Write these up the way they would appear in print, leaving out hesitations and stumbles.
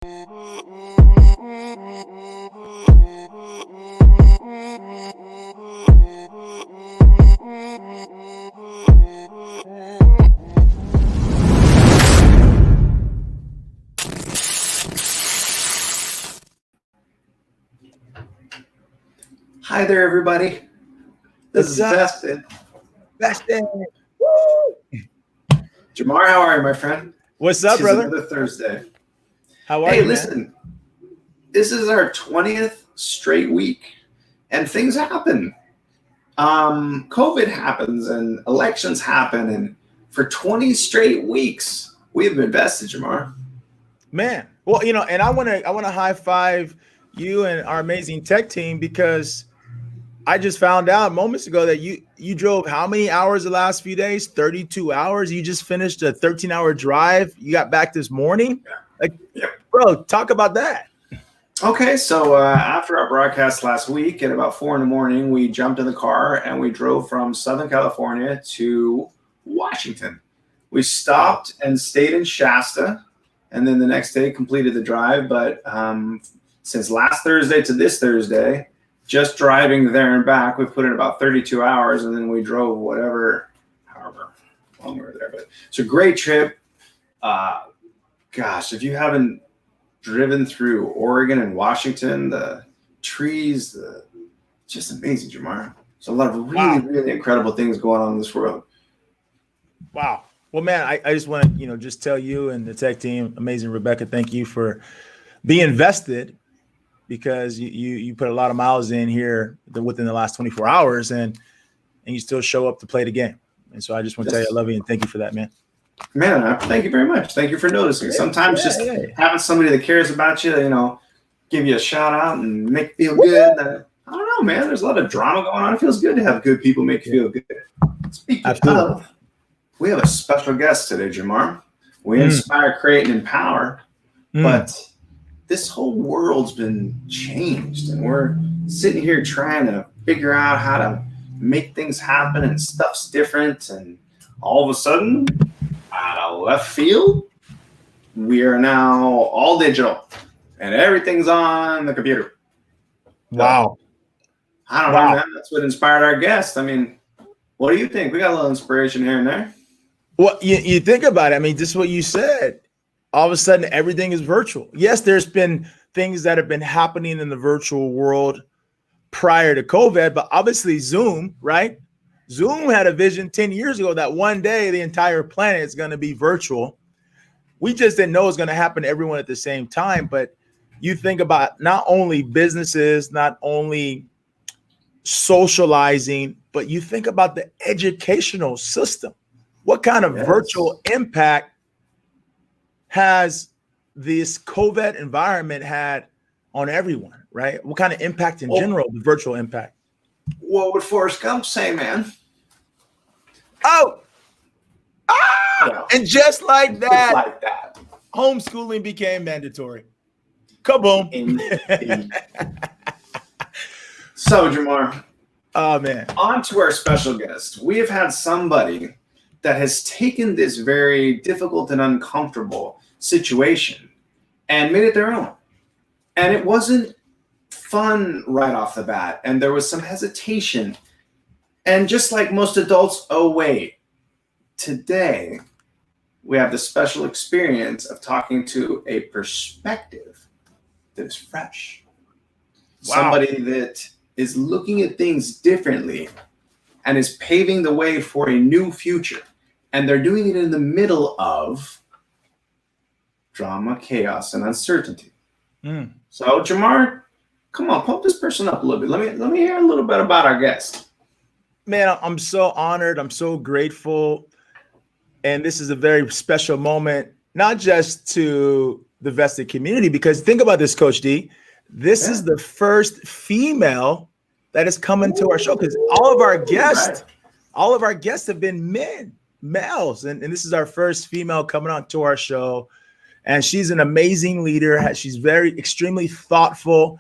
Hi there, everybody. This is VESTED. VESTED. Woo! Jei'mar, how are you, my friend? What's up, Tis brother? Another Thursday. How are you, man? Listen, this is our 20th straight week, and things happen. COVID happens, and elections happen, and for 20 straight weeks, we have been VESTED, Jei'mar. Man, well, and I want to high five you and our amazing tech team, because I just found out moments ago that you drove how many hours the last few days? 32 hours. You just finished a 13-hour drive. You got back this morning. Bro, talk about that. Okay, so after our broadcast last week at about 4 in the morning, we jumped in the car and we drove from Southern California to Washington. We stopped and stayed in Shasta, and then the next day completed the drive. But since last Thursday to this Thursday, just driving there and back, we put in about 32 hours, and then we drove however long we were there. But it's a great trip. Gosh, if you haven't driven through Oregon and Washington, the trees, just amazing, Jei'mar. There's a lot of really incredible things going on in this world. Wow. Well, man, I just want to, just tell you and the tech team, amazing Rebecca, thank you for being VESTED, because you put a lot of miles in here within the last 24 hours, and you still show up to play the game. And so I just want to tell you I love you and thank you for that, man. Man, thank you very much. Thank you for noticing. Sometimes having somebody that cares about you, give you a shout out and make you feel good. I don't know, man. There's a lot of drama going on. It feels good to have good people make you feel good. Speaking of, we have a special guest today, Jei'mar. We inspire, create, and empower. But this whole world's been changed, and we're sitting here trying to figure out how to make things happen, and stuff's different. And all of a sudden, out of left field, we are now all digital, and everything's on the computer. Wow. I don't know, man. That's what inspired our guest. I mean, what do you think? We got a little inspiration here and there. Well, you think about it. I mean, just what you said. All of a sudden, everything is virtual. Yes, there's been things that have been happening in the virtual world prior to COVID, but obviously Zoom, right? Zoom had a vision 10 years ago that one day the entire planet is going to be virtual. We just didn't know it was going to happen to everyone at the same time. But you think about not only businesses, not only socializing, but you think about the educational system. What kind of virtual impact has this COVID environment had on everyone, right? What kind of impact in general, the virtual impact? What would Forrest Gump say, man? And just like that, homeschooling became mandatory. Kaboom. So, Jei'mar. Oh, man. On to our special guest. We have had somebody that has taken this very difficult and uncomfortable situation and made it their own. And it wasn't fun right off the bat. And there was some hesitation. And just like most adults, today we have the special experience of talking to a perspective that is fresh. Somebody that is looking at things differently and is paving the way for a new future. And they're doing it in the middle of drama, chaos, and uncertainty. So, Jei'mar, come on, pump this person up a little bit. Let me hear a little bit about our guest. Man, I'm so honored. I'm so grateful. And this is a very special moment, not just to the VESTED community, because think about this, Coach D. This is the first female that is coming to our show, because all of our guests have been males. And this is our first female coming on to our show. And she's an amazing leader. She's extremely thoughtful.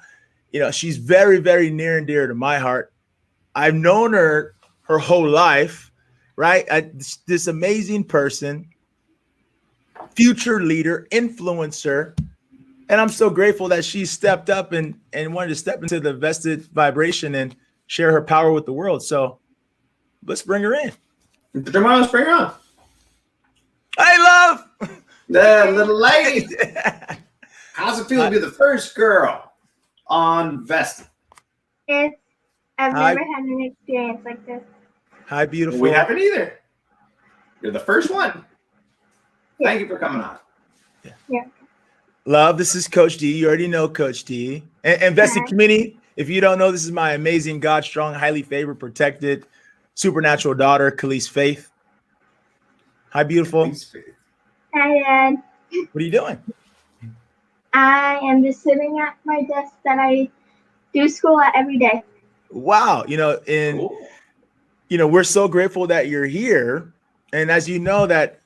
She's very, very near and dear to my heart. I've known her whole life, right? This amazing person, future leader, influencer, And I'm so grateful that she stepped up and wanted to step into the vested vibration and share her power with the world. So let's bring her in. Jei'mar, let's bring her on. Hey, love. The little lady. How's it feel to be the first girl on Vested? I've never had an experience like this. Hi, beautiful. We haven't either. You're the first one. Yeah. Thank you for coming on. Yeah. Love, this is Coach D. You already know Coach D. And Vested Community, if you don't know, this is my amazing, God-strong, highly favored, protected, supernatural daughter, Kaleise Faith. Hi, beautiful. Hi, Dad. What are you doing? I am just sitting at my desk that I do school at every day. Wow. We're so grateful that you're here. And as you know, that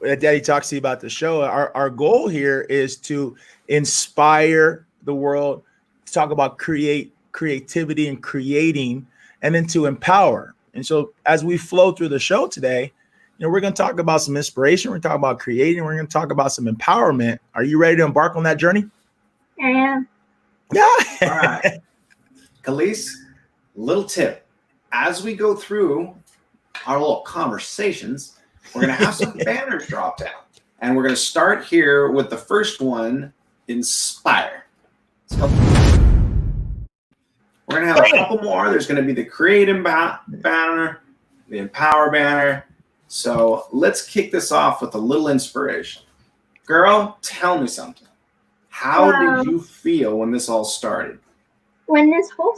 Daddy talks to you about the show, our goal here is to inspire the world, to talk about creativity and creating, and then to empower. And so as we flow through the show today, we're going to talk about some inspiration. We're going to talk about creating. We're going to talk about some empowerment. Are you ready to embark on that journey? I am. Yeah. All right. Kaleise, little tip. As we go through our little conversations, we're going to have some banners drop down. And we're going to start here with the first one, inspire. So we're going to have a couple more. There's going to be the create banner, the empower banner. So let's kick this off with a little inspiration. Girl, tell me something. How did you feel when this all started? When this whole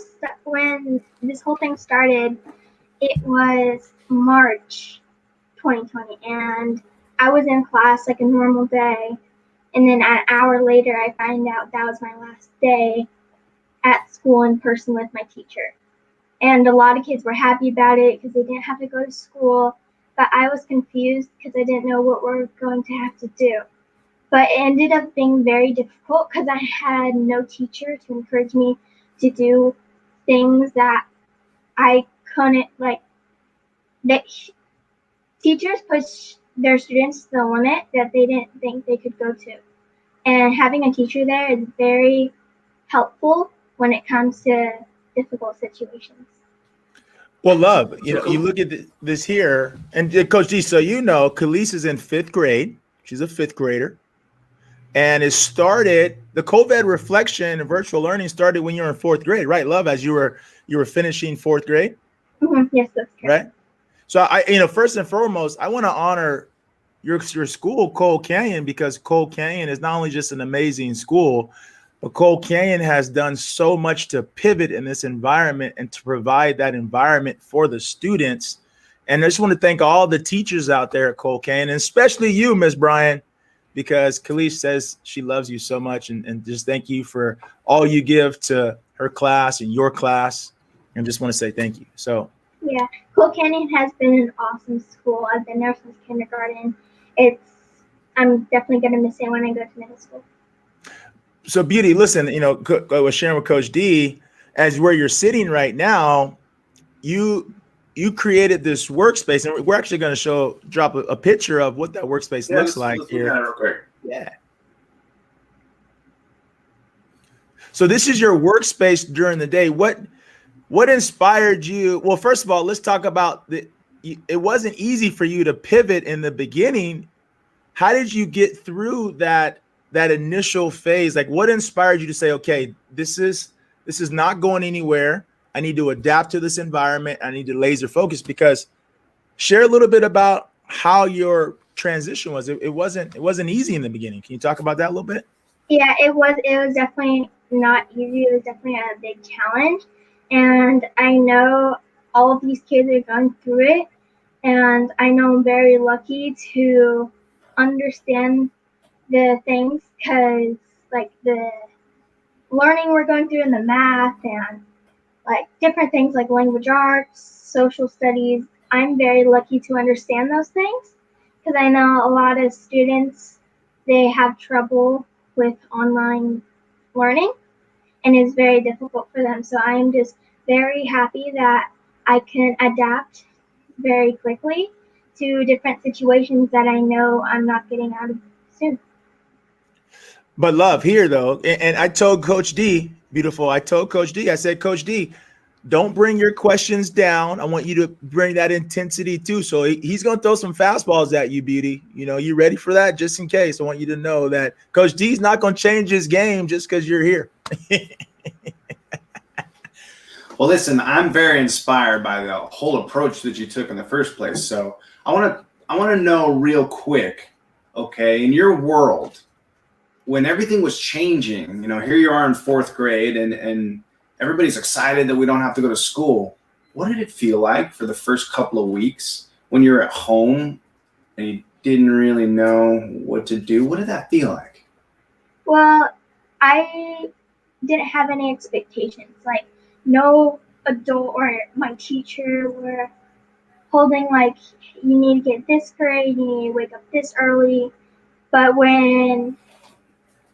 thing started, it was March 2020, and I was in class like a normal day, and then an hour later I find out that was my last day at school in person with my teacher. And a lot of kids were happy about it because they didn't have to go to school, but I was confused because I didn't know what we're going to have to do. But it ended up being very difficult because I had no teacher to encourage me to do things that I couldn't, teachers push their students to the limit that they didn't think they could go to. And having a teacher there is very helpful when it comes to difficult situations. Well, love, you look at this here, and Coach D, so Kaleise is in 5th grade. She's a 5th grader. And it started, the COVID reflection and virtual learning started when you were in 4th grade, right, love, as you were finishing 4th grade? Mm-hmm. Yes, that's correct. Right? So first and foremost, I want to honor your school, Cold Canyon, because Cold Canyon is not only just an amazing school, but Cold Canyon has done so much to pivot in this environment and to provide that environment for the students. And I just want to thank all the teachers out there at Cold Canyon, and especially you, Miss Bryan, because Kaleise says she loves you so much, and just thank you for all you give to her class and your class. And just want to say thank you. So yeah, Cold Canyon has been an awesome school. I've been there since kindergarten. I'm definitely going to miss it when I go to middle school. So Beauty, listen, I was sharing with Coach D, as where you're sitting right now, you created this workspace, and we're actually going to drop a picture of what that workspace looks like here. Real quick. Yeah. So this is your workspace during the day. What inspired you? Well, first of all, let's talk about it wasn't easy for you to pivot in the beginning. How did you get through that initial phase? Like, what inspired you to say, okay, this is not going anywhere. I need to adapt to this environment. I need to laser focus. Because share a little bit about how your transition was. It wasn't easy in the beginning. Can you talk about that a little bit? Yeah, it was definitely not easy. It was definitely a big challenge. And I know all of these kids are going through it. And I know I'm very lucky to understand the things, because the learning we're going through in the math and different things like language arts, social studies, I'm very lucky to understand those things, because I know a lot of students, they have trouble with online learning, and it's very difficult for them. So I'm just very happy that I can adapt very quickly to different situations that I know I'm not getting out of soon. But love here though, and I told Coach D, beautiful. I told Coach D, I said, Coach D, don't bring your questions down. I want you to bring that intensity too. So he's going to throw some fastballs at you, Beauty. You know, you ready for that? Just in case. I want you to know that Coach D's not going to change his game just because you're here. Well, listen, I'm very inspired by the whole approach that you took in the first place. So I want to know real quick, okay, in your world, when everything was changing, you know, here you are in fourth grade and everybody's excited that we don't have to go to school. What did it feel like for the first couple of weeks when you're at home and you didn't really know what to do? What did that feel like? Well, I didn't have any expectations. Like, no adult or my teacher were holding, like, you need to get this grade, you need to wake up this early. But when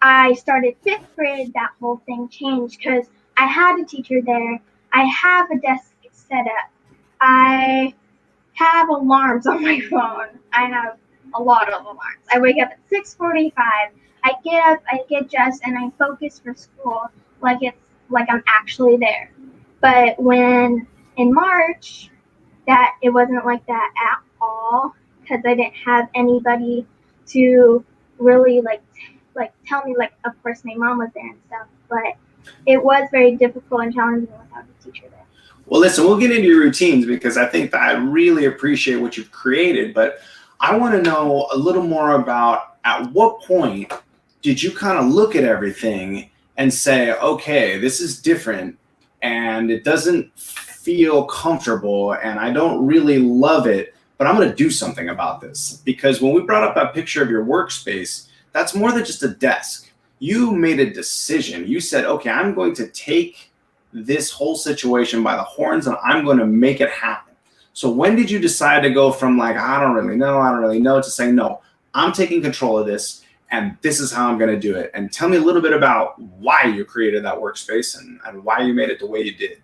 I started fifth grade, that whole thing changed because I had a teacher there. I have a desk set up. I have alarms on my phone. I have a lot of alarms. I wake up at 6:45. I get up, I get dressed, and I focus for school like I'm actually there. But when in March, that it wasn't like that at all because I didn't have anybody to really like tell me. Like, of course, my mom was there and stuff, but it was very difficult and challenging without a teacher there. Well, listen, we'll get into your routines because I think that I really appreciate what you've created, but I want to know a little more about at what point did you kind of look at everything and say, okay, this is different and it doesn't feel comfortable and I don't really love it, but I'm going to do something about this. Because when we brought up that picture of your workspace, that's more than just a desk. You made a decision. You said, okay, I'm going to take this whole situation by the horns and I'm going to make it happen. So when did you decide to go from like, I don't really know, to saying, no, I'm taking control of this and this is how I'm going to do it? And tell me a little bit about why you created that workspace and why you made it the way you did.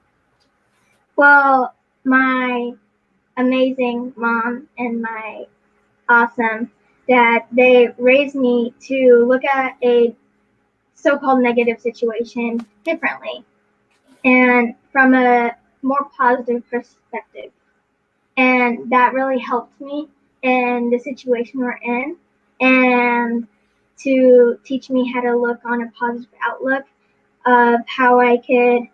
Well, my amazing mom and my awesome dad, they raised me to look at a so-called negative situation differently and from a more positive perspective. And that really helped me in the situation we're in and to teach me how to look on a positive outlook of how I could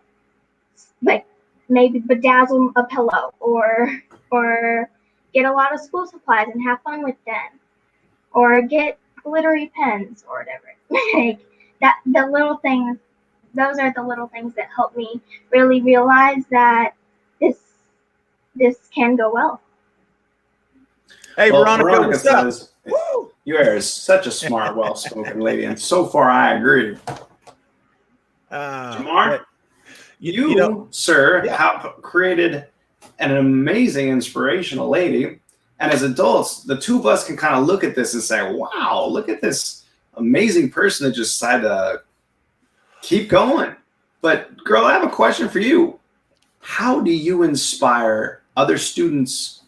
like maybe bedazzle a pillow or get a lot of school supplies and have fun with them or get glittery pens or whatever. Like that, the little things, those are the little things that help me really realize that this can go well. Hey, Well, Veronica says, you are such a smart, well-spoken lady, and so far I agree. Jei'mar, you know, sir, have created an amazing, inspirational lady. And as adults, the two of us can kind of look at this and say, wow, look at this amazing person that just decided to keep going. But girl, I have a question for you. How do you inspire other students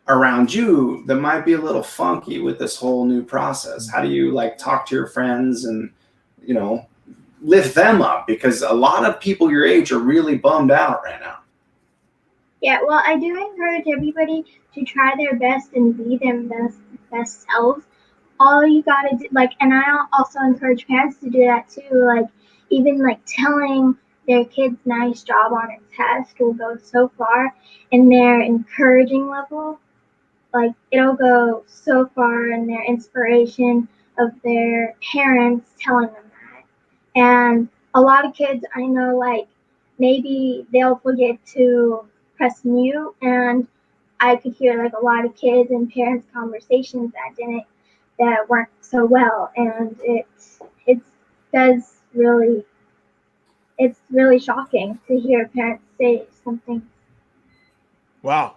around you that might be a little funky with this whole new process? How do you like talk to your friends and, you know, lift them up? Because a lot of people your age are really bummed out right now. Yeah, well, I do encourage everybody to try their best and be their best selves. All you gotta do, like, and I also encourage parents to do that too. Like, even like telling their kids nice job on a test will go so far, and their encouraging level, like, it'll go so far in their inspiration of their parents telling them that. And a lot of kids I know, like, maybe they'll forget to press mute, and I could hear like a lot of kids and parents conversations that weren't so well, and it's really shocking to hear parents say something. Wow.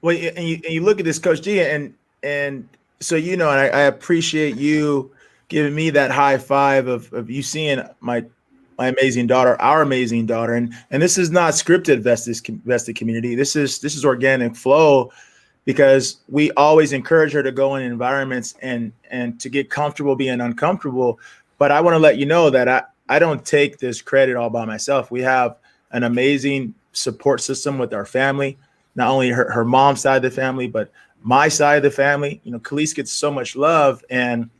Well, and you look at this, Coach G, and so, you know, and I appreciate you giving me that high five of you seeing my amazing daughter, our amazing daughter. And this is not scripted, Vested community. This is organic flow, because we always encourage her to go in environments and to get comfortable being uncomfortable. But I want to let you know that I don't take this credit all by myself. We have an amazing support system with our family, not only her mom's side of the family, but my side of the family. You know, Kaleise gets so much love. And,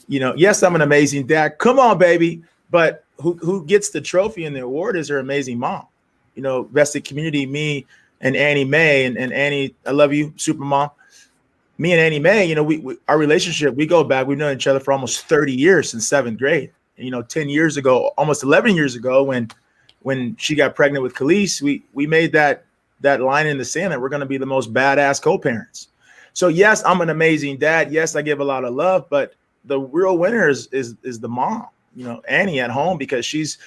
you know, yes, I'm an amazing dad. Come on, baby. But who gets the trophy and the award is her amazing mom. You know, Vested Community, me and Annie Mae, and Annie, I love you, super mom. Me and Annie Mae, you know, we our relationship, we go back. We've known each other for almost 30 years since 7th grade. And, you know, 10 years ago, almost 11 years ago, when she got pregnant with Kaleise, we made that line in the sand that we're going to be the most badass co-parents. So yes, I'm an amazing dad. Yes, I give a lot of love, but the real winner is the mom, you know, Annie at home, because she's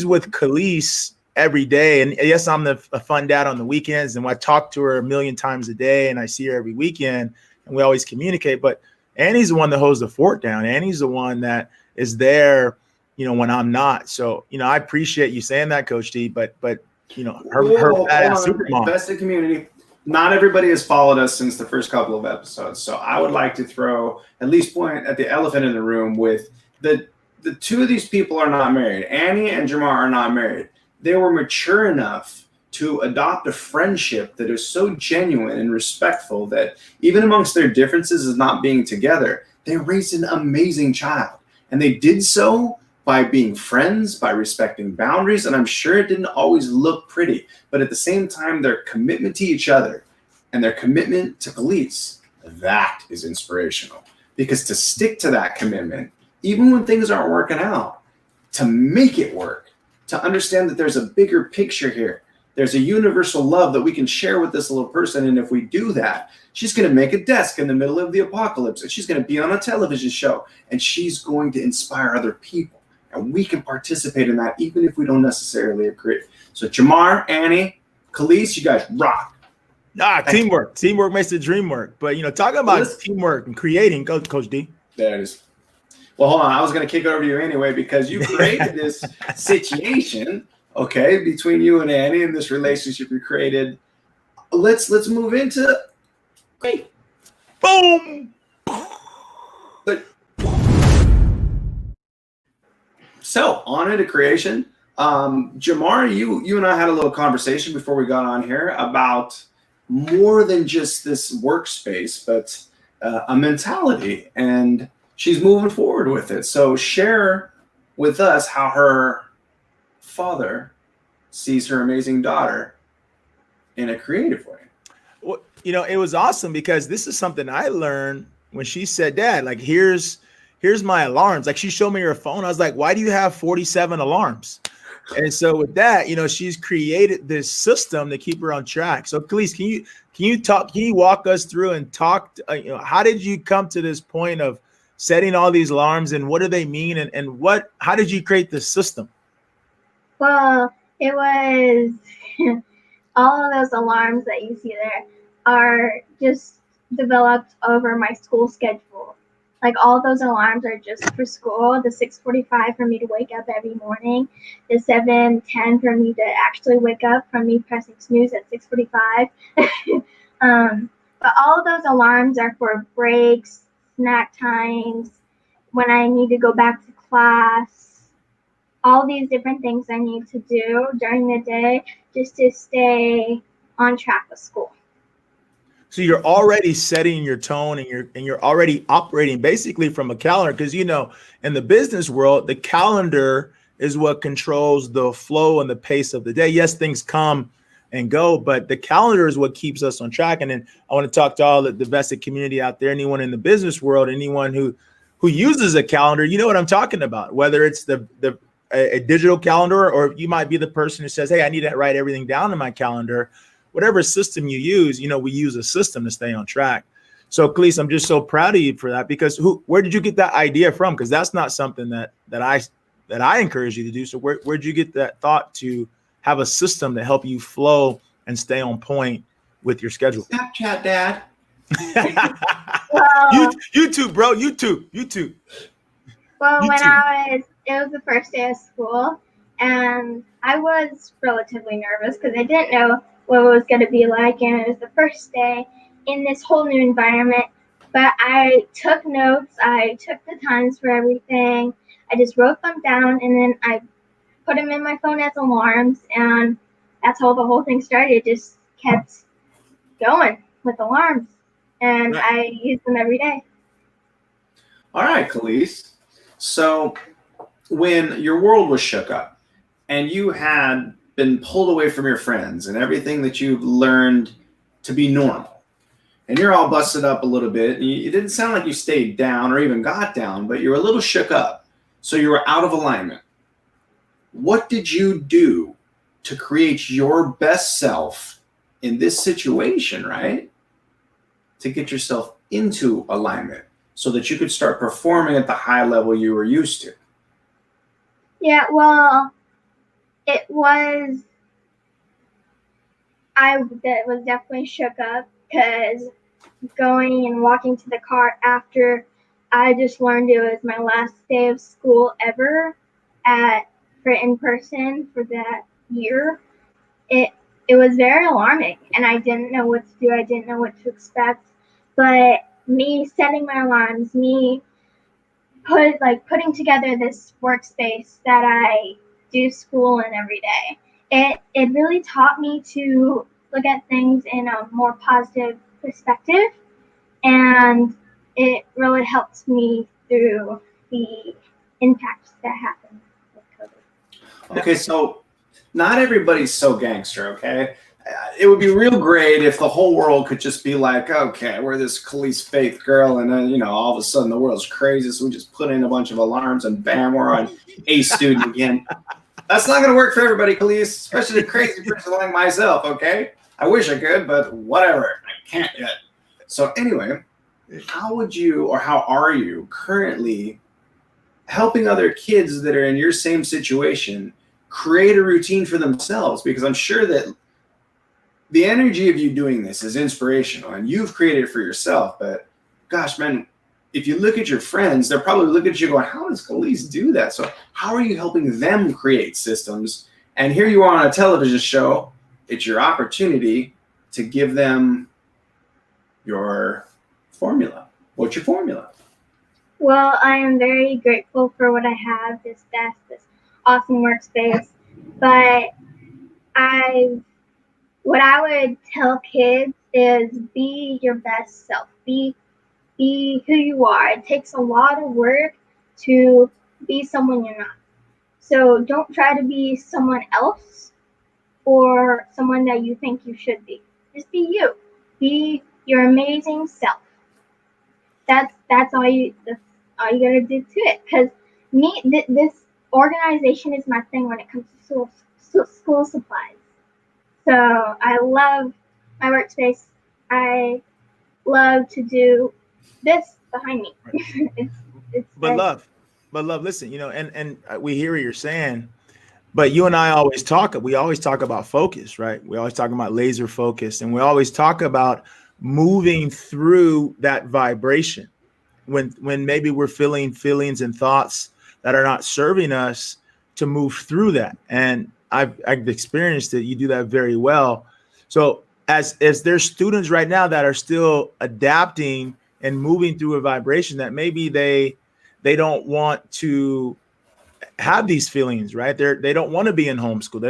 with Kaleise every day. And yes, I'm a fun dad on the weekends, and I talk to her a million times a day, and I see her every weekend, and we always communicate. But Annie's the one that holds the fort down. Annie's the one that is there, you know, when I'm not. So, you know, I appreciate you saying that, Coach D, but you know, her badass super mom. Vested Community. Not everybody has followed us since the first couple of episodes. So I would like to throw at least point at the elephant in the room with the two of these people are not married. Annie and Jei'mar are not married. They were mature enough to adopt a friendship that is so genuine and respectful that even amongst their differences as not being together, they raised an amazing child. And they did so by being friends, by respecting boundaries. And I'm sure it didn't always look pretty, but at the same time, their commitment to each other and their commitment to Kaleise, that is inspirational. Because to stick to that commitment, even when things aren't working out, to make it work, to understand that there's a bigger picture here. There's a universal love that we can share with this little person. And if we do that, she's going to make a desk in the middle of the apocalypse, and she's going to be on a television show, and she's going to inspire other people. And we can participate in that even if we don't necessarily agree. So Jei'mar, Annie, Kaleise, you guys rock. Teamwork. Teamwork makes the dream work. But, you know, talking about teamwork and creating, Coach D. There it is. Well, hold on. I was going to kick it over to you anyway, because you created this situation, okay, between you and Annie and this relationship you created. Let's move into great. Boom. But so on into creation. Jei'mar, you and I had a little conversation before we got on here about more than just this workspace, but a mentality, and she's moving forward with it. So share with us how her father sees her amazing daughter in a creative way. Well, you know, it was awesome because this is something I learned when she said, Dad, like, here's my alarms. Like, she showed me her phone. I was like, why do you have 47 alarms? And so with that, you know, she's created this system to keep her on track. So Kaleise, can you walk us through and talk, you know, how did you come to this point of setting all these alarms, and what do they mean? And how did you create this system? Well, it was all of those alarms that you see there are just developed over my school schedule. Like, all those alarms are just for school. The 6:45 for me to wake up every morning. The 7:10 for me to actually wake up from me pressing snooze at 6:45. But all of those alarms are for breaks, snack times, when I need to go back to class, all these different things I need to do during the day just to stay on track with school. So you're already setting your tone, and you're already operating basically from a calendar, because, you know, in the business world, the calendar is what controls the flow and the pace of the day. Yes, things come and go, but the calendar is what keeps us on track. And then I want to talk to all the Vested community out there, anyone in the business world, anyone who uses a calendar, you know what I'm talking about, whether it's a digital calendar, or you might be the person who says, hey, I need to write everything down in my calendar. Whatever system you use, you know, we use a system to stay on track. So Kaleise, I'm just so proud of you for that, because where did you get that idea from? Because that's not something that I encourage you to do. So where'd you get that thought to have a system to help you flow and stay on point with your schedule? Snapchat, Dad. Well, YouTube, bro. YouTube. Well, YouTube. it was the first day of school, and I was relatively nervous because I didn't know what it was going to be like, and it was the first day in this whole new environment. But I took notes. I took the times for everything. I just wrote them down, and then I put them in my phone as alarms, and that's how the whole thing started. It just kept going with alarms, and I use them every day. All right, Kaleise. So when your world was shook up and you had been pulled away from your friends and everything that you've learned to be normal, and you're all busted up a little bit, and it didn't sound like you stayed down or even got down, but you were a little shook up. So you were out of alignment. What did you do to create your best self in this situation, right? To get yourself into alignment so that you could start performing at the high level you were used to? Yeah, well, I was definitely shook up because going and walking to the car after I just learned it was my last day of school ever for in person for that year. It was very alarming, and I didn't know what to do. I didn't know what to expect. But me setting my alarms, me putting together this workspace that I do school in every day, it really taught me to look at things in a more positive perspective, and it really helped me through the impacts that happened with COVID. Okay, so not everybody's so gangster, okay? It would be real great if the whole world could just be like, okay, we're this Kaleise Faith girl, and then, all of a sudden the world's crazy, so we just put in a bunch of alarms, and bam, we're on A student again. That's not going to work for everybody, Kaleise, especially a crazy person like myself, okay? I wish I could, but whatever. I can't yet. So anyway, how are you currently helping other kids that are in your same situation create a routine for themselves? Because I'm sure that the energy of you doing this is inspirational and you've created it for yourself. But gosh, man, if you look at your friends, they're probably looking at you going, how does Kaleise do that? So how are you helping them create systems? And here you are on a television show. It's your opportunity to give them your formula. What's your formula? Well, I am very grateful for what I have, this desk, this awesome workspace. But what I would tell kids is be your best self. Be who you are. It takes a lot of work to be someone you're not. So don't try to be someone else or someone that you think you should be. Just be you. Be your amazing self. That's all you gotta do to it. Because this organization is my thing when it comes to school supplies. So I love my workspace. I love to do this behind me. But love, listen, and we hear what you're saying, but you and I we always talk about focus, right? We always talk about laser focus, and we always talk about moving through that vibration when maybe we're feeling feelings and thoughts that are not serving us, to move through that. And I've experienced it. You do that very well. So as there's students right now that are still adapting and moving through a vibration that maybe they don't want to have these feelings, right? They don't want to be in homeschool.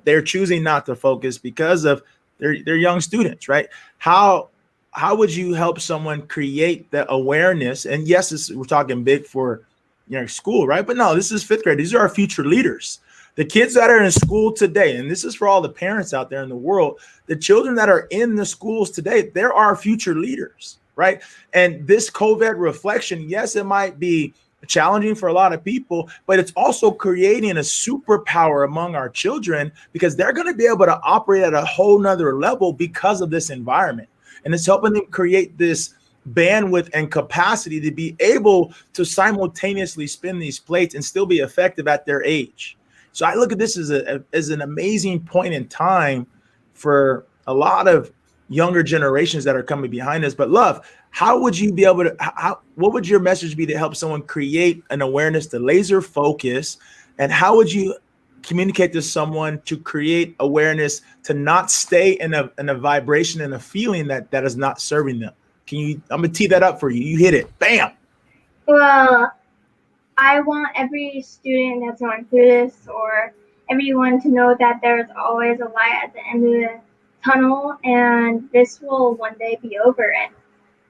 They're choosing not to focus because of they're young students, right? How would you help someone create the awareness? And yes, we're talking big for school, right? But no, this is fifth grade. These are our future leaders. The kids that are in school today, and this is for all the parents out there in the world, the children that are in the schools today, they're our future leaders, right? And this COVID reflection, yes, it might be challenging for a lot of people, but it's also creating a superpower among our children because they're going to be able to operate at a whole nother level because of this environment. And it's helping them create this bandwidth and capacity to be able to simultaneously spin these plates and still be effective at their age. So I look at this as an amazing point in time for a lot of younger generations that are coming behind us. But love, how would you be able to, what would your message be to help someone create an awareness to laser focus? And how would you communicate to someone to create awareness to not stay in a vibration and a feeling that is not serving them? I'm gonna tee that up for you. You hit it. Bam. Well, I want every student that's going through this, or everyone, to know that there's always a light at the end of the tunnel, and this will one day be over, and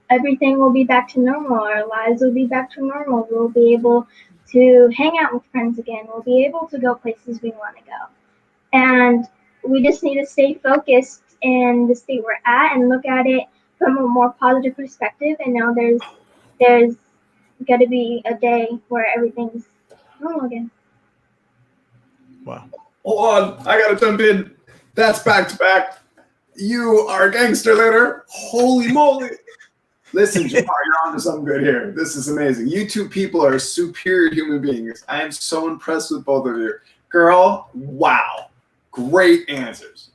everything will be back to normal. Our lives will be back to normal. We'll be able to hang out with friends again. We'll be able to go places we want to go. And we just need to stay focused in the state we're at and look at it from a more positive perspective. And now there's got to be a day where everything's normal again. Wow. Hold on, I gotta jump in. That's back to back. You are a gangster later. Holy moly. Listen, Jei'mar, you're on to something good here. This is amazing. You two people are superior human beings. I am so impressed with both of you. Girl, wow. Great answers.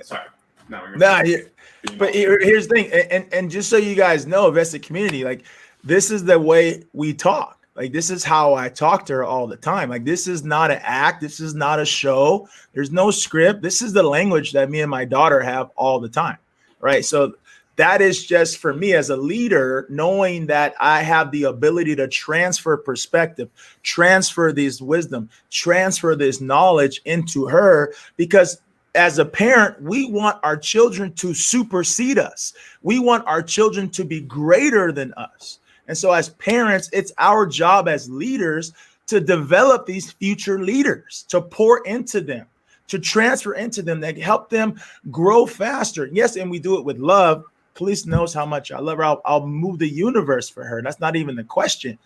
Sorry. But here's the thing, and just so you guys know, Vested Community, like, this is the way we talk. Like, this is how I talk to her all the time. Like, this is not an act. This is not a show. There's no script. This is the language that me and my daughter have all the time, right? So that is just for me as a leader, knowing that I have the ability to transfer perspective, transfer this wisdom, transfer this knowledge into her, because as a parent, we want our children to supersede us. We want our children to be greater than us. And so as parents, it's our job as leaders to develop these future leaders, to pour into them, to transfer into them, that help them grow faster. Yes, and we do it with love. Kaleise knows how much I love her. I'll move the universe for her. That's not even the question.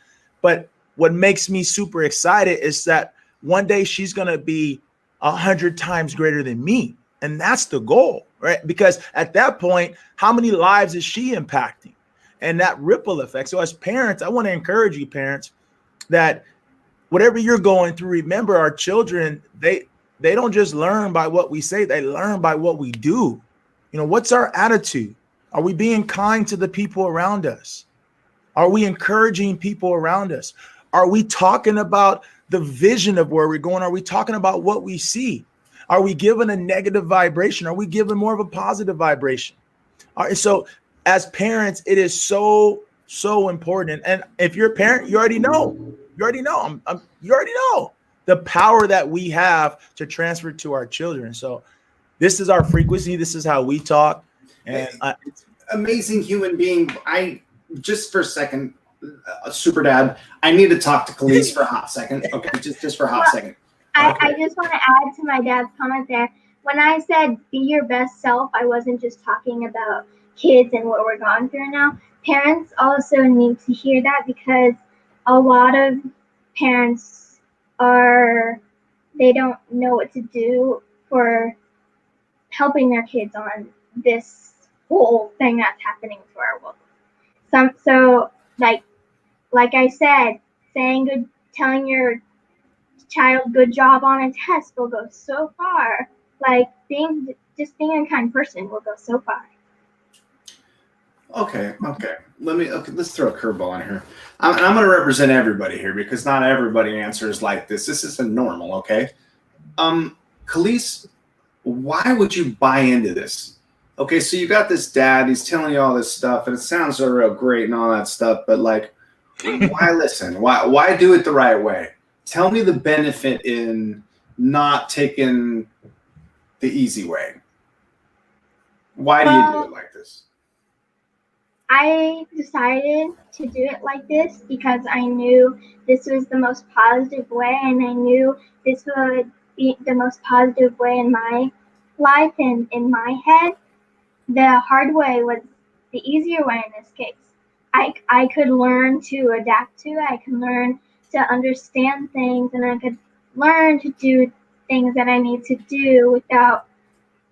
But what makes me super excited is that one day she's going to be 100 times greater than me. And that's the goal, right? Because at that point, how many lives is she impacting? And that ripple effect. So as parents, I want to encourage you, parents, that whatever you're going through, remember, our children, they don't just learn by what we say, they learn by what we do. You know, what's our attitude? Are we being kind to the people around us? Are we encouraging people around us? Are we talking about the vision of where we're going? Are we talking about what we see? Are we giving a negative vibration? Are we giving more of a positive vibration? All right, so as parents, it is so important. And if you're a parent, you already know. You already know. You already know the power that we have to transfer to our children. So this is our frequency. This is how we talk. And amazing human being. I just for a second, super dad. I need to talk to Kaleise for a hot second. Okay, just for a hot second. I just want to add to my dad's comment there. When I said be your best self, I wasn't just talking about kids and what we're going through now. Parents also need to hear that, because a lot of parents they don't know what to do for helping their kids on this whole thing that's happening to our world. So like I said, telling your child good job on a test will go so far. Like being a kind person will go so far. Okay. Let's throw a curveball in here. I'm going to represent everybody here, because not everybody answers like this. This isn't normal, okay? Kaleise, why would you buy into this? Okay, so you got this dad, he's telling you all this stuff, and it sounds so real great and all that stuff, but like, why listen? Why do it the right way? Tell me the benefit in not taking the easy way. Why do you do it like this? I decided to do it like this because I knew this was the most positive way, and I knew this would be the most positive way in my life and in my head. The hard way was the easier way in this case. I could learn to adapt to it. I could learn to understand things, and I could learn to do things that I need to do without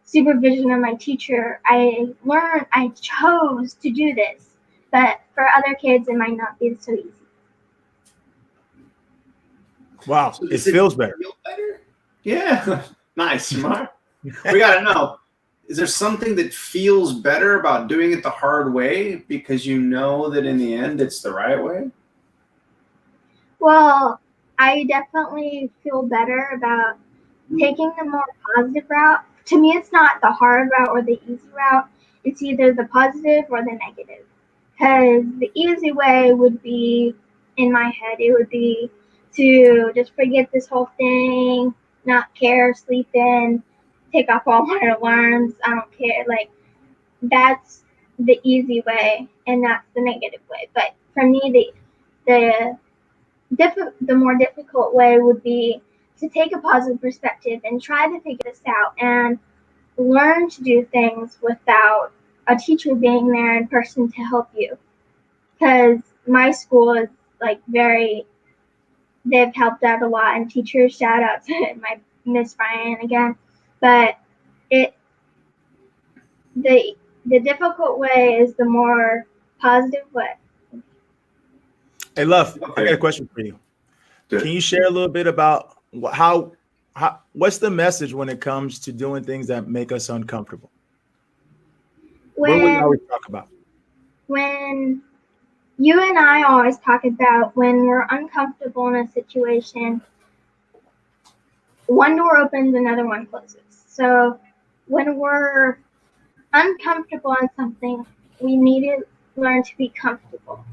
supervision of my teacher. I chose to do this, but for other kids, it might not be so easy. Wow, so it feels better. Feel better? Yeah, nice, Jei'mar. We gotta know. Is there something that feels better about doing it the hard way because you know that in the end it's the right way? Well, I definitely feel better about taking the more positive route. To me, it's not the hard route or the easy route. It's either the positive or the negative. Because the easy way would be, in my head, it would be to just forget this whole thing, not care, sleep in, take off all my alarms, I don't care. Like, that's the easy way, and that's the negative way. But for me, the more difficult way would be to take a positive perspective and try to figure this out and learn to do things without a teacher being there in person to help you. Because my school is like they've helped out a lot, and teachers, shout out to my Miss Ryan again. But the difficult way is the more positive way. Hey, Love, I got a question for you. Good. Can you share a little bit about what's the message when it comes to doing things that make us uncomfortable? What do we always talk about? When you and I always talk about when we're uncomfortable in a situation, one door opens, another one closes. So when we're uncomfortable on something, we need to learn to be comfortable.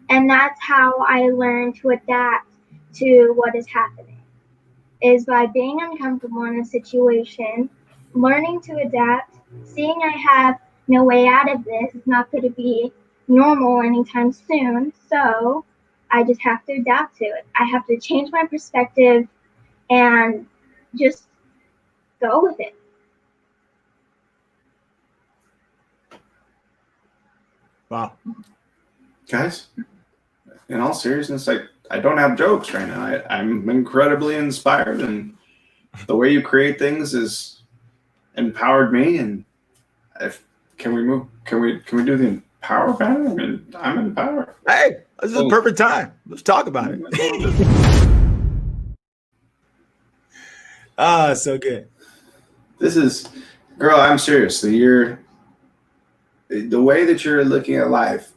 And that's how I learned to adapt to what is happening, is by being uncomfortable in a situation, learning to adapt, seeing I have no way out of this, it's not going to be normal anytime soon, so I just have to adapt to it. I have to change my perspective and just go with it. Wow. Guys, in all seriousness, I don't have jokes right now. I'm incredibly inspired, and the way you create things has empowered me. And can we do the empower banner? I mean, I'm empowered. Hey, this is the perfect time. Let's talk about it. So good. This is, girl, I'm serious. The way that you're looking at life,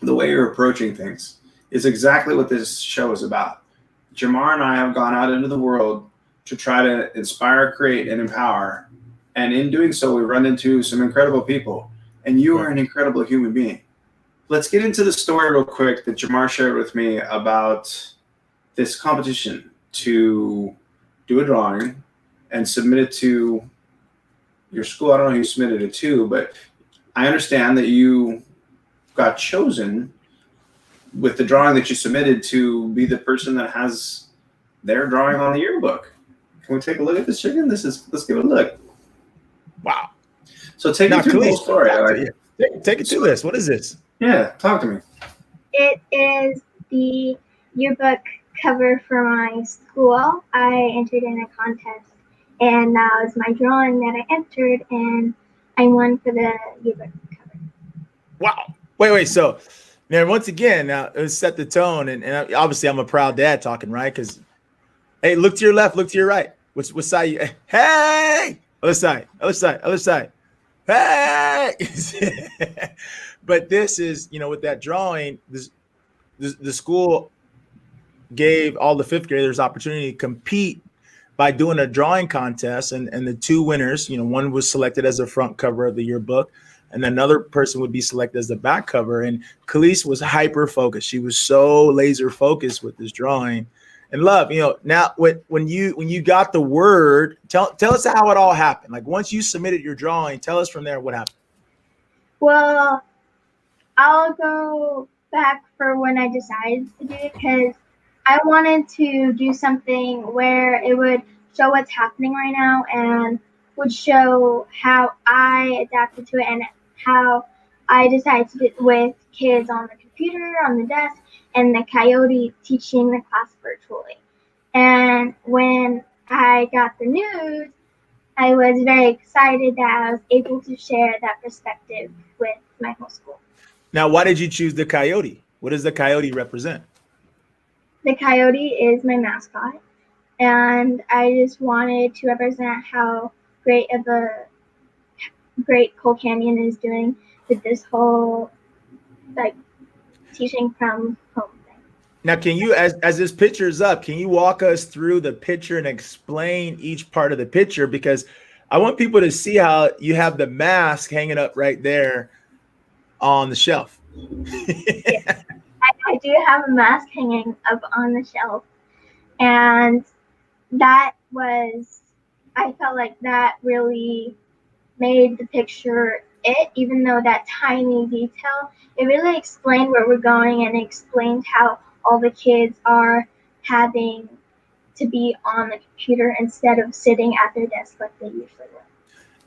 the way you're approaching things is exactly what this show is about. Jei'mar and I have gone out into the world to try to inspire, create, and empower. And in doing so, we run into some incredible people. And you are an incredible human being. Let's get into the story real quick that Jei'mar shared with me about this competition to do a drawing and submit it to your school. I don't know who you submitted it to, but I understand that you got chosen with the drawing that you submitted to be the person that has their drawing on the yearbook. Can we take a look at this chicken? Let's give it a look. Wow. So take me through the whole story. Take it through this. What is this? Yeah, talk to me. It is the yearbook cover for my school. I entered in a contest, and that was my drawing that I entered, and I won for the yearbook cover. Wow. Wait. So, man, once again, now it set the tone, and obviously I'm a proud dad talking, right? Because, hey, look to your left, look to your right. What side you? Hey, other side. Hey. But this is, with that drawing, the school gave all the fifth graders opportunity to compete by doing a drawing contest, and the two winners, one was selected as the front cover of the yearbook, and another person would be selected as the back cover. And Kaleise was hyper focused. She was so laser focused with this drawing. And Love, now when you got the word, tell us how it all happened. Like, once you submitted your drawing, tell us from there what happened. Well, I'll go back for when I decided to do it, because I wanted to do something where it would show what's happening right now and would show how I adapted to it and how I decided to do it with kids on the computer, on the desk, and the coyote teaching the class virtually. And when I got the news, I was very excited that I was able to share that perspective with my whole school. Now, why did you choose the coyote? What does the coyote represent? The coyote is my mascot, and I just wanted to represent how great Cole Canyon is doing with this whole teaching from home thing. Now, can you, as this picture is up, can you walk us through the picture and explain each part of the picture? Because I want people to see how you have the mask hanging up right there on the shelf. Yes. I do have a mask hanging up on the shelf, And I felt like that really made the picture even though that tiny detail, it really explained where we're going and explained how all the kids are having to be on the computer instead of sitting at their desk like they usually would.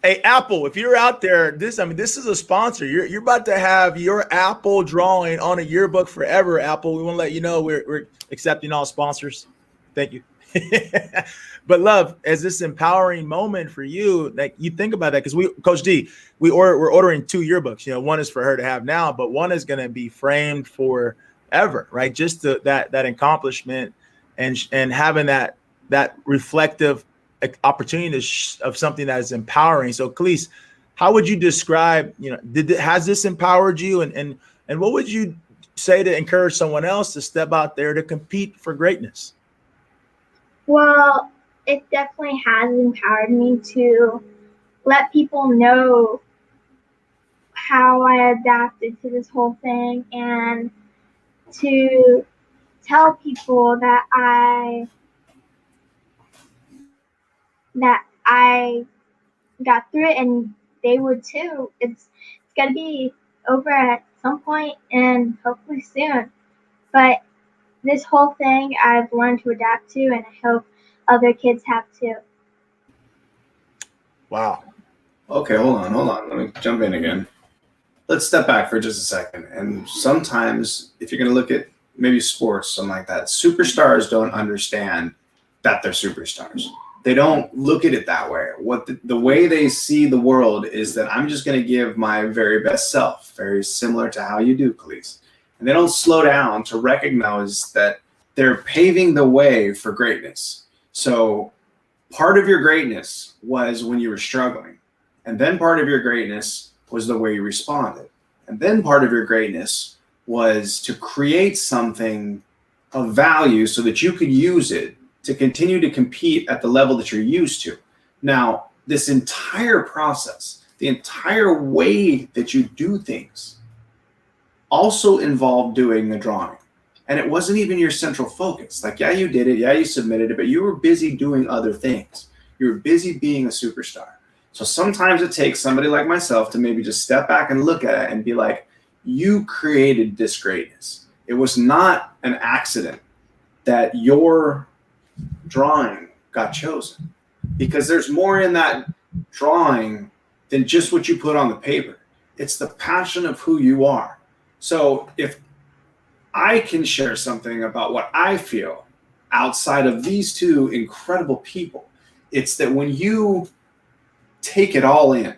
Hey, Apple, if you're out there, this is a sponsor. You're about to have your Apple drawing on a yearbook forever, Apple. We want to let you know we're accepting all sponsors. Thank you. But love, as this empowering moment for you, like you think about that, because Coach D, we're ordering 2 yearbooks. You know, one is for her to have now, but one is going to be framed forever, right? Just that accomplishment and having that reflective opportunity of something that is empowering. So, Kaleise, how would you describe? You know, has this empowered you, and what would you say to encourage someone else to step out there to compete for greatness? Well, it definitely has empowered me to let people know how I adapted to this whole thing and to tell people that I got through it and they would too. It's gonna be over at some point and hopefully soon. But this whole thing I've learned to adapt to, and I hope other kids have too. Wow. Okay, hold on. Let me jump in again. Let's step back for just a second. And sometimes, if you're going to look at maybe sports, something like that, superstars don't understand that they're superstars. They don't look at it that way. What the way they see the world is that I'm just going to give my very best self, very similar to how you do, Kaleise. And they don't slow down to recognize that they're paving the way for greatness. So part of your greatness was when you were struggling. And then part of your greatness was the way you responded. And then part of your greatness was to create something of value so that you could use it to continue to compete at the level that you're used to. Now, this entire process, the entire way that you do things, also involved doing the drawing. And it wasn't even your central focus. Like, yeah, you did it. Yeah, you submitted it, but you were busy doing other things. You were busy being a superstar. So sometimes it takes somebody like myself to maybe just step back and look at it and be like, you created this greatness. It was not an accident that your drawing got chosen, because there's more in that drawing than just what you put on the paper. It's the passion of who you are. So if I can share something about what I feel outside of these 2 incredible people, it's that when you take it all in,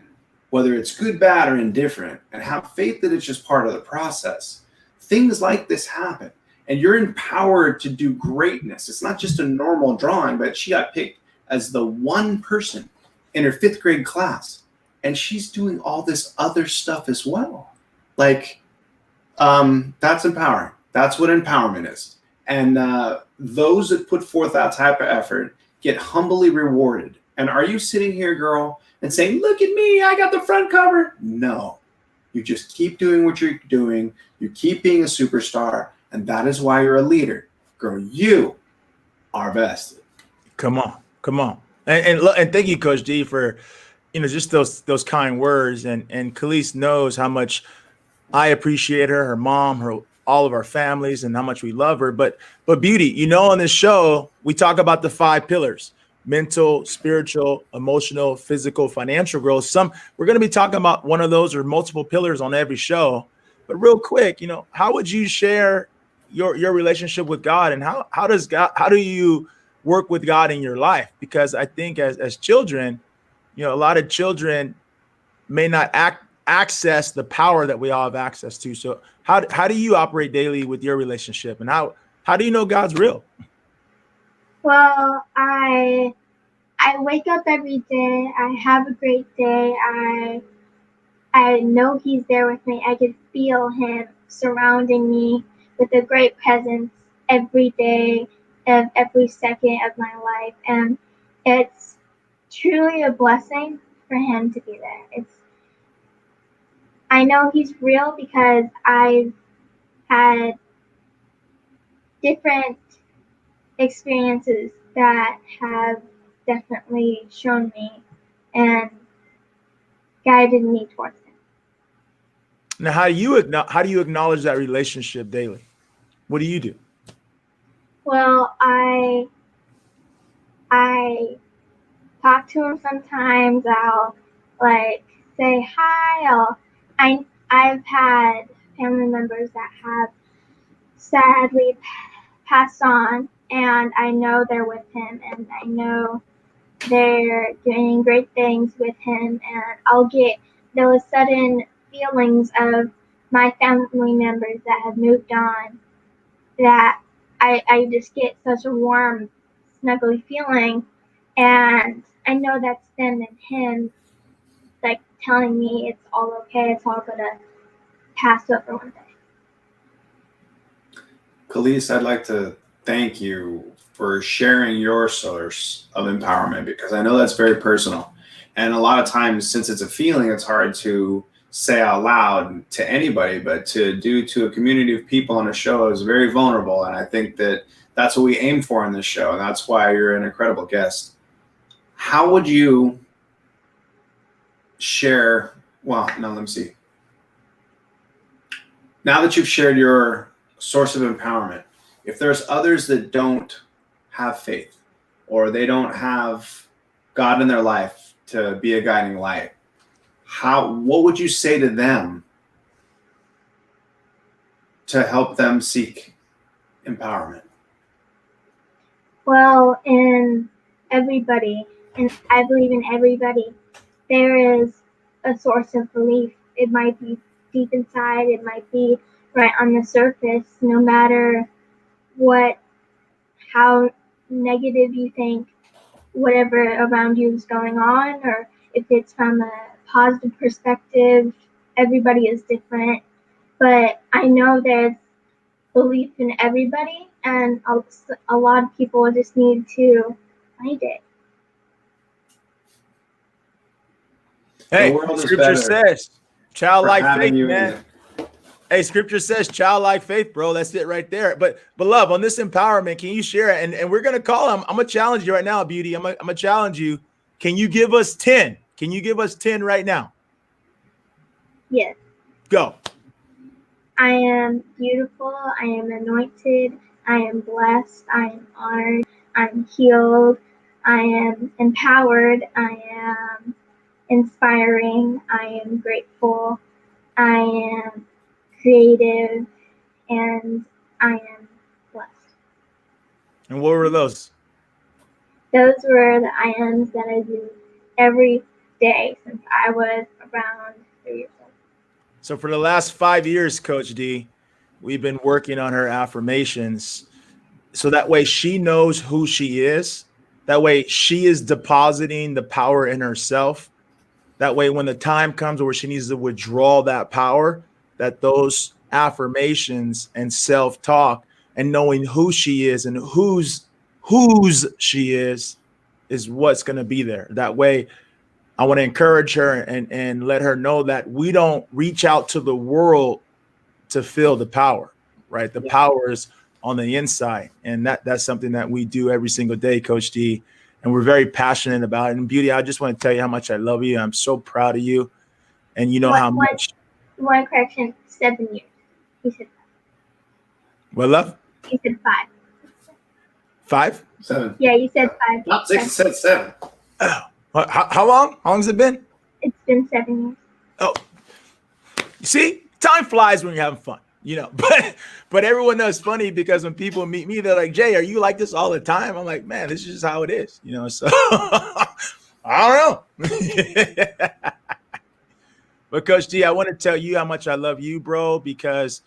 whether it's good, bad, or indifferent, and have faith that it's just part of the process, things like this happen. And you're empowered to do greatness. It's not just a normal drawing, but she got picked as the one person in her 5th grade class. And she's doing all this other stuff as well. Like, that's empowering. That's what empowerment is. And those that put forth that type of effort get humbly rewarded. And are you sitting here, girl, and saying, look at me, I got the front cover? No. You just keep doing what you're doing. You keep being a superstar. And that is why you're a leader. Girl, you are vested. Come on. And thank you, Coach D, for, you know, just those kind words. And Kaleise knows how much I appreciate her mom, all of our families, and how much we love her. But Beauty, you know, on this show, we talk about the 5 pillars: mental, spiritual, emotional, physical, financial growth. We're going to be talking about one of those or multiple pillars on every show. But real quick, you know, how would you share your relationship with God, and how do you work with God in your life? Because I think as children, you know, a lot of children may not access the power that we all have access to. So how do you operate daily with your relationship, and how do you know God's real? Well, I wake up every day. I have a great day. I know He's there with me. I can feel Him surrounding me with a great presence every day of every second of my life, and it's truly a blessing for Him to be there. I know He's real because I've had different experiences that have definitely shown me and guided me towards him. Now, how do you acknowledge that relationship daily? What do you do? Well, I talk to him sometimes. I'll like say hi. I've had family members that have sadly passed on, and I know they're with him, and I know they're doing great things with him, and I'll get those sudden feelings of my family members that have moved on, that I just get such a warm, snuggly feeling, and I know that's them and him like telling me it's all okay, it's all gonna pass over one day. Kaleise, I'd like to thank you for sharing your source of empowerment, because I know that's very personal. And a lot of times, since it's a feeling, it's hard to say out loud to anybody, but to do to a community of people on a show is very vulnerable. And I think that that's what we aim for in this show. And that's why you're an incredible guest. How would you share? Well, no, let me see. Now that you've shared your source of empowerment, if there's others that don't have faith, or they don't have God in their life to be a guiding light, what would you say to them to help them seek empowerment? Well, in everybody, and I believe in everybody, there is a source of belief. It might be deep inside, it might be right on the surface, no matter how negative you think whatever around you is going on, or if it's from a positive perspective. Everybody is different, but I know there's belief in everybody, and a lot of people just need to find it. Hey, scripture says childlike faith, man. Hey, scripture says childlike faith, bro. That's it right there. But love, on this empowerment, can you share it? And we're going to call him. I'm going to challenge you right now, Beauty. I'm going to challenge you. Can you give us 10? Can you give us 10 right now? Yes. Go. I am beautiful. I am anointed. I am blessed. I am honored. I'm healed. I am empowered. I am inspiring. I am grateful. I am creative, and I am blessed. And what were those? Those were the I ams that I do every day since I was around 3 years old. So for the last 5 years, Coach D, we've been working on her affirmations. So that way she knows who she is. That way she is depositing the power in herself. That way when the time comes where she needs to withdraw that power, that those affirmations and self-talk and knowing who she is and whose she is what's going to be there. That way I want to encourage her and let her know that we don't reach out to the world to feel the power, right? The power is on the inside. And that's something that we do every single day, Coach D. And we're very passionate about it. And Beauty, I just want to tell you how much I love you. I'm so proud of you. And you know how much. One correction, 7 years. He said 5. What, love? He said 5. 5? 7. Yeah, you said 5. Not 6, you said 7. Oh, how long? How long has it been? It's been 7 years. Oh, you see, time flies when you're having fun, you know. But everyone knows it's funny because when people meet me, they're like, Jay, are you like this all the time? I'm like, man, this is just how it is, you know. So I don't know. But Coach D, I want to tell you how much I love you, bro, because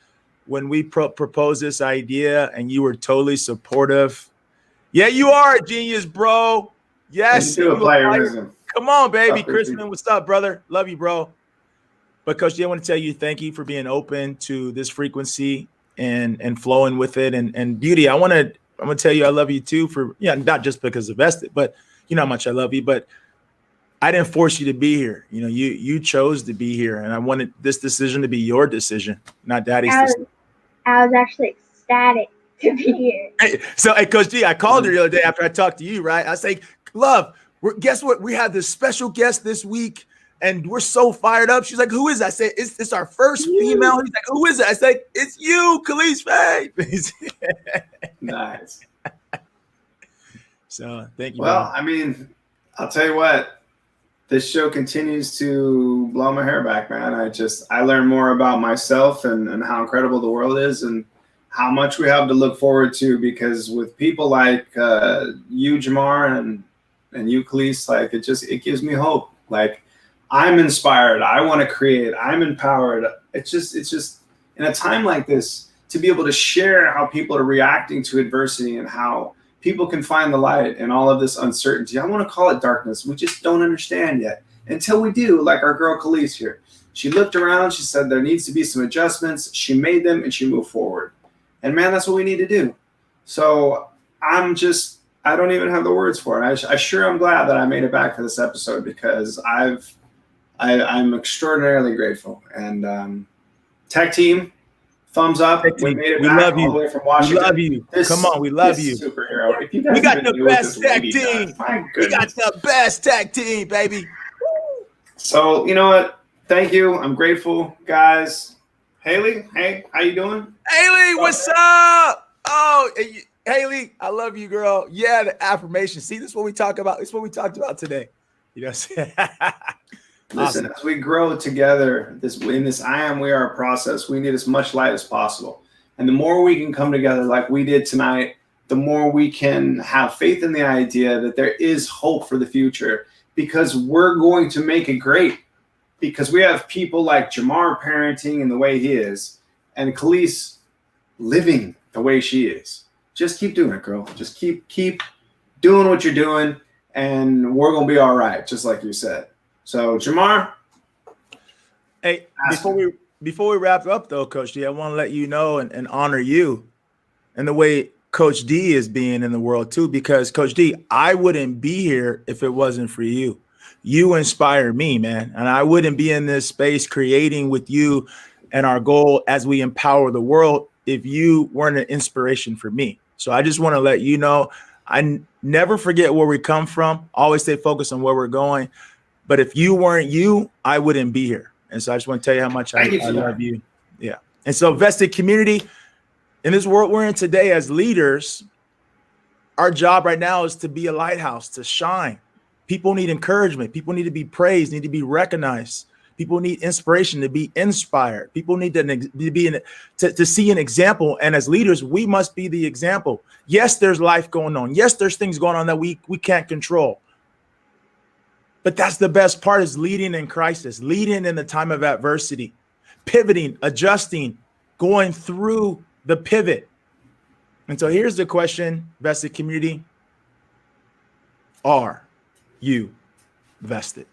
when we proposed this idea and you were totally supportive. Yeah, you are a genius, bro. Yes. You apply your wisdom. Come on, baby. Chrisman, what's up, brother? Love you, bro. But Coach D, I want to tell you, thank you for being open to this frequency and flowing with it. And Beauty, I'm gonna tell you I love you too for not just because of Vested, but you know how much I love you. But I didn't force you to be here. You know, you chose to be here, and I wanted this decision to be your decision, not Daddy's decision. I was actually ecstatic to be here. Hey, Coach D, I called her the other day after I talked to you, right? I say, love, guess what? We have this special guest this week, and we're so fired up. She's like, who is that? I said, it's our first female. He's like, who is it? I say, it's you, Kaleise Faith. Nice. So thank you. Well, man. I mean, I'll tell you what, this show continues to blow my hair back, man. I learn more about myself and how incredible the world is and how much we have to look forward to, because with people like you, Jei'mar, and you, Kaleise, like it gives me hope. Like, I'm inspired. I want to create. I'm empowered. It's just in a time like this to be able to share how people are reacting to adversity and how people can find the light in all of this uncertainty. I want to call it darkness. We just don't understand yet until we do, like our girl Kaleise here. She looked around. She said there needs to be some adjustments. She made them and she moved forward. And man, that's what we need to do. So I don't even have the words for it. I sure am glad that I made it back for this episode, because I'm extraordinarily grateful. And tech team, thumbs up. We made it back love you. all the way from Washington. We love you. Come on, we love you. Superhero. If you guys We got even the knew what best this tag lady team. does, my We got goodness. the best tag team, baby. So you know what? Thank you. I'm grateful, guys. Haley, hey, how you doing? Haley, what's up? Oh, Haley, I love you, girl. Yeah, the affirmation. See, this is what we talk about. This is what we talked about today. You know what I'm saying? Listen, Awesome. as we grow together in this I am, we are process, we need as much light as possible. And the more we can come together like we did tonight, the more we can have faith in the idea that there is hope for the future, because we're going to make it great. Because we have people like Jei'mar parenting in the way he is, and Kaleise living the way she is. Just keep doing it, girl. Just keep doing what you're doing, and we're gonna be all right, just like you said. So, Jei'mar. Hey, before we wrap up though, Coach D, I want to let you know and honor you and the way Coach D is being in the world too, because Coach D, I wouldn't be here if it wasn't for you. You inspire me, man. And I wouldn't be in this space creating with you and our goal as we empower the world if you weren't an inspiration for me. So I just want to let you know, I never forget where we come from. Always stay focused on where we're going. But if you weren't you, I wouldn't be here. And so I just want to tell you how much I love you. Yeah. And so Vested community, in this world we're in today as leaders, our job right now is to be a lighthouse, to shine. People need encouragement. People need to be praised, need to be recognized. People need inspiration, to be inspired. People need to see an example. And as leaders, we must be the example. Yes, there's life going on. Yes, there's things going on that we can't control. But that's the best part, is leading in crisis, leading in the time of adversity, pivoting, adjusting, going through the pivot. And so here's the question, Vested community. Are you vested?